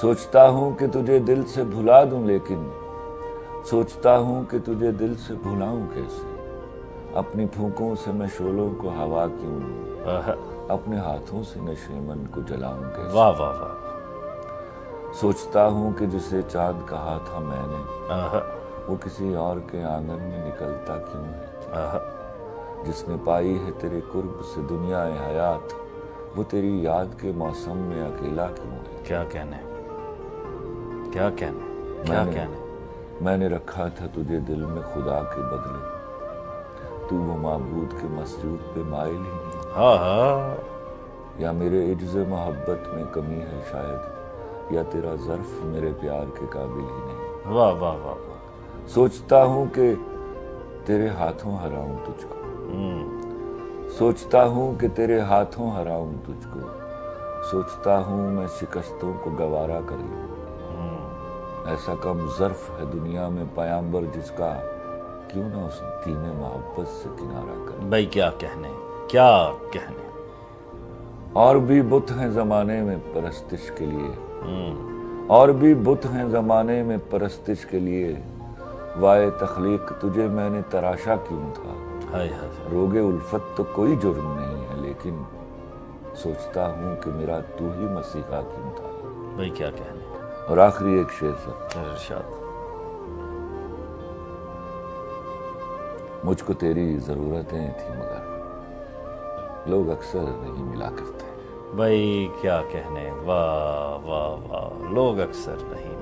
سوچتا ہوں کہ تجھے دل سے بھلا دوں لیکن سوچتا ہوں کہ تجھے دل سے بھلاؤں کیسے. اپنی پھونکوں سے میں شعلوں کو ہوا کیوں دوں, اپنے ہاتھوں سے نشیمن کو جلاؤں کیسے. واہ واہ واہ. سوچتا ہوں کہ جسے چاند کہا تھا میں نے وہ کسی اور کے آنگن میں نکلتا کیوں ہے. جس نے پائی ہے تیرے قرب سے دنیا حیات وہ تیری یاد کے موسم میں اکیلا کیوں ہے. کیا کہنے, کیا کہنے, کیا کہنے. میں نے رکھا تھا تجھے دل میں خدا کے بدلے, تو وہ معبود کے مسجود پہ مائل ہی نہیں. ہاں یا میرے عجز محبت میں کمی ہے شاید, یا تیرا ظرف میرے پیار کے قابل ہی نہیں. واہ واہ واہ. سوچتا ہوں کہ تیرے ہاتھوں ہراؤں تجھ کو, سوچتا ہوں کہ تیرے ہاتھوں ہراؤں تجھ کو, سوچتا ہوں میں شکستوں کو گوارا کر لوں. ایسا کم ظرف ہے دنیا میں پیامبر جس کا کیوں نہ اس دین محبت سے کنارہ کر. بھائی کیا کہنے, کیا کہنے. اور بھی بت ہیں زمانے میں پرستش کے لیے, اور بھی بت ہیں زمانے میں پرستش کے لیے, وائے تخلیق تجھے میں نے تراشا کیوں تھا. روگ الفت تو کوئی جرم نہیں ہے لیکن سوچتا ہوں کہ میرا تو ہی مسیحا کیوں تھا. بھائی کیا کہنے. اور آخری ایک شعر سے, ارشاد. مجھ کو تیری ضرورتیں تھیں مگر لوگ اکثر نہیں ملا کرتے. بھائی کیا کہنے. واہ واہ واہ. لوگ اکثر نہیں